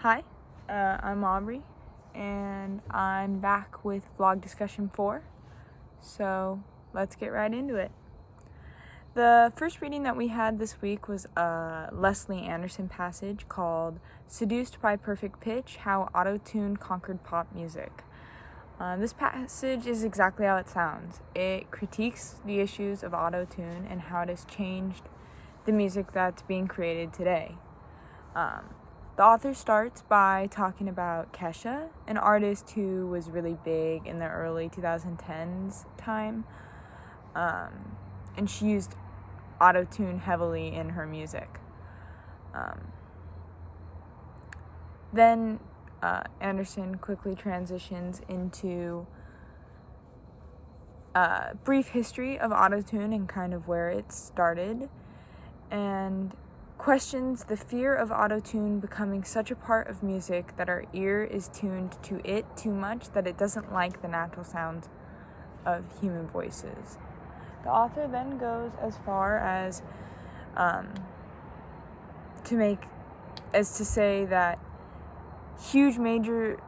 Hi, I'm Aubrey, and I'm back with Vlog Discussion 4, so let's get right into it. The first reading that we had this week was a Leslie Anderson passage called Seduced by Perfect Pitch, How Auto-Tune Conquered Pop Music. This passage is exactly how it sounds. It critiques the issues of auto-tune and how it has changed the music that's being created today. The author starts by talking about Kesha, an artist who was really big in the early 2010s time, and she used auto-tune heavily in her music. Then Anderson quickly transitions into a brief history of auto-tune and kind of where it started, and questions the fear of auto-tune becoming such a part of music that our ear is tuned to it too much that it doesn't like the natural sounds of human voices. The author then goes as far as to say that huge major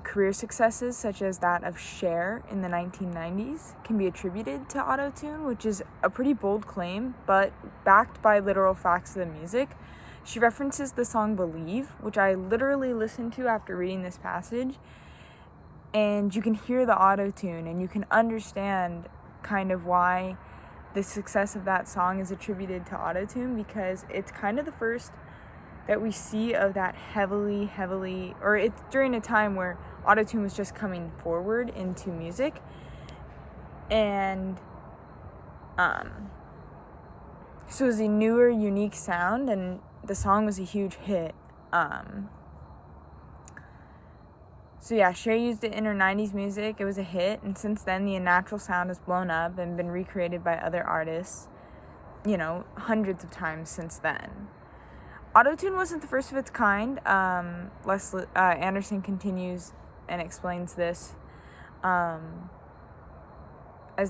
career successes such as that of Cher in the 1990s can be attributed to auto-tune, which is a pretty bold claim, but backed by literal facts of the music. She references the song Believe, which I literally listened to after reading this passage, and you can hear the auto-tune and you can understand kind of why the success of that song is attributed to auto-tune, because it's kind of the first that we see of that heavily, or it's during a time where autotune was just coming forward into music. And so it was a newer, unique sound, and the song was a huge hit. So yeah, Cher used it in her 90s music. It was a hit, and since then the natural sound has blown up and been recreated by other artists, hundreds of times since then. Autotune wasn't the first of its kind. Leslie Anderson continues and explains this, as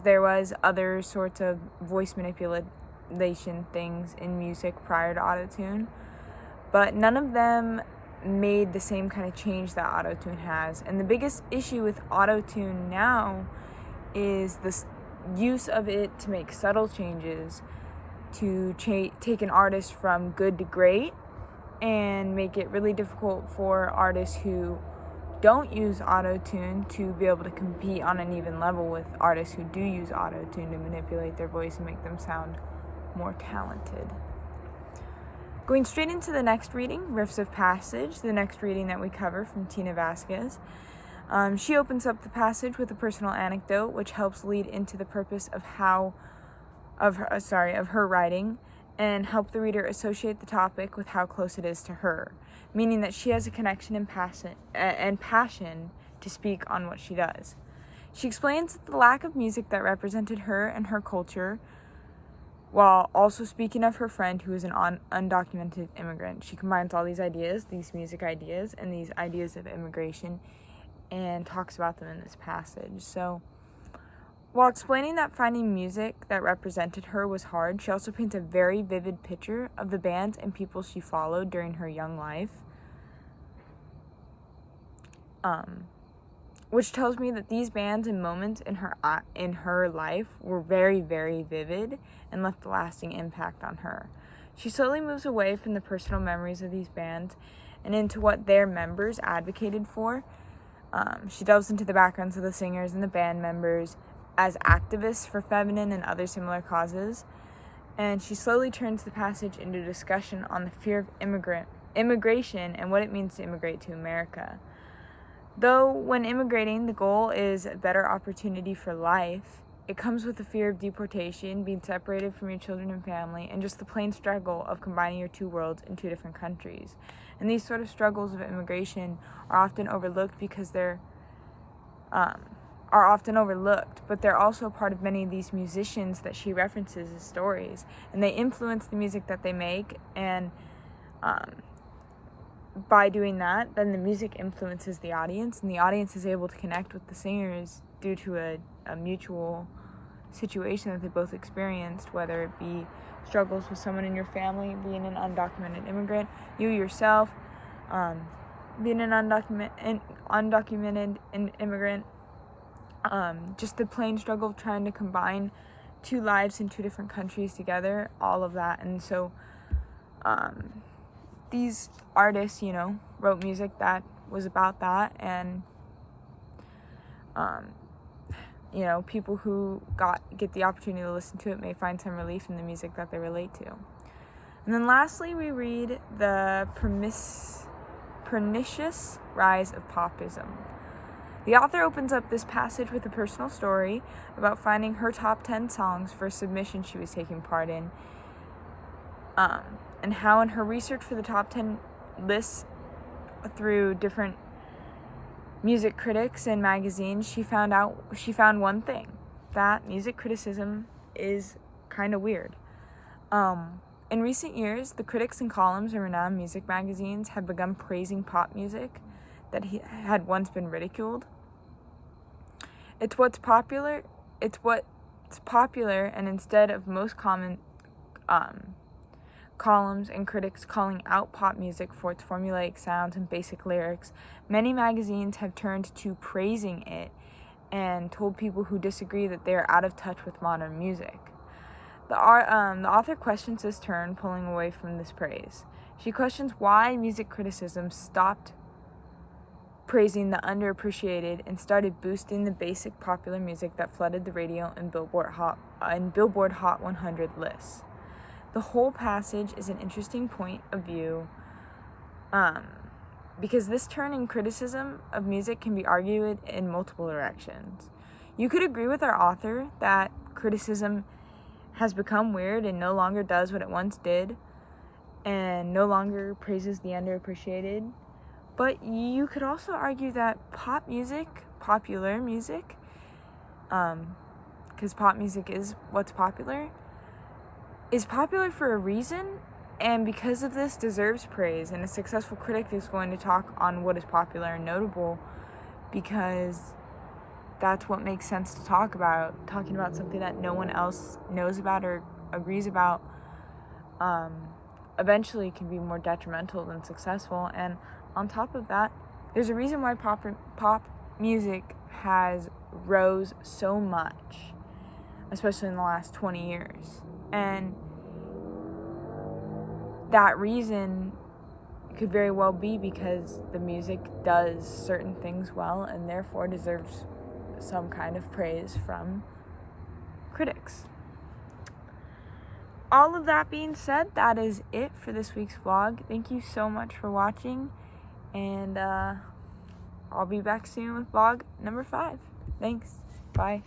there was other sorts of voice manipulation things in music prior to autotune, but none of them made the same kind of change that autotune has. And the biggest issue with autotune now is the use of it to make subtle changes, to take an artist from good to great, and make it really difficult for artists who don't use auto-tune to be able to compete on an even level with artists who do use auto-tune to manipulate their voice and make them sound more talented. Going straight into the next reading, Riffs of Passage, the next reading that we cover from Tina Vasquez. She opens up the passage with a personal anecdote, which helps lead into the purpose of her writing, and help the reader associate the topic with how close it is to her, meaning that she has a connection and passion to speak on what she does. She explains that the lack of music that represented her and her culture, while also speaking of her friend who is an undocumented immigrant. She combines all these ideas, these music ideas, and these ideas of immigration, and talks about them in this passage. So, while explaining that finding music that represented her was hard, she also paints a very vivid picture of the bands and people she followed during her young life, which tells me that these bands and moments in her life were very, very vivid and left a lasting impact on her. She slowly moves away from the personal memories of these bands and into what their members advocated for. She delves into the backgrounds of the singers and the band members as activists for feminine and other similar causes, and she slowly turns the passage into a discussion on the fear of immigration and what it means to immigrate to America. Though when immigrating, the goal is a better opportunity for life, it comes with the fear of deportation, being separated from your children and family, and just the plain struggle of combining your two worlds in two different countries. And these sort of struggles of immigration are often overlooked but they're also part of many of these musicians that she references as stories, and they influence the music that they make, and by doing that, then the music influences the audience, and the audience is able to connect with the singers due to a mutual situation that they both experienced, whether it be struggles with someone in your family being an undocumented immigrant, you yourself being an undocumented immigrant, just the plain struggle of trying to combine two lives in two different countries together, all of that. And so these artists, wrote music that was about that, and people who get the opportunity to listen to it may find some relief in the music that they relate to. And then lastly, we read The Pernicious Rise of Popism. The author opens up this passage with a personal story about finding her top 10 songs for a submission she was taking part in, and how in her research for the top 10 lists through different music critics and magazines, she found one thing: that music criticism is kind of weird. In recent years, the critics and columns in renowned music magazines have begun praising pop music that had once been ridiculed. It's what's popular, and instead of most common columns and critics calling out pop music for its formulaic sounds and basic lyrics, many magazines have turned to praising it and told people who disagree that they are out of touch with modern music. The author questions this turn, pulling away from this praise. She questions why music criticism stopped praising the underappreciated and started boosting the basic popular music that flooded the radio and Billboard Hot 100 lists. The whole passage is an interesting point of view, because this turn in criticism of music can be argued in multiple directions. You could agree with our author that criticism has become weird and no longer does what it once did, and no longer praises the underappreciated. But you could also argue that popular music, because pop music is what's popular, is popular for a reason, and because of this deserves praise. And a successful critic is going to talk on what is popular and notable, because that's what makes sense to talk about. Talking about something that no one else knows about or agrees about eventually can be more detrimental than successful. And on top of that, there's a reason why pop music has rose so much, especially in the last 20 years. And that reason could very well be because the music does certain things well and therefore deserves some kind of praise from critics. All of that being said, that is it for this week's vlog. Thank you so much for watching, and I'll be back soon with vlog number 5. Thanks. Bye.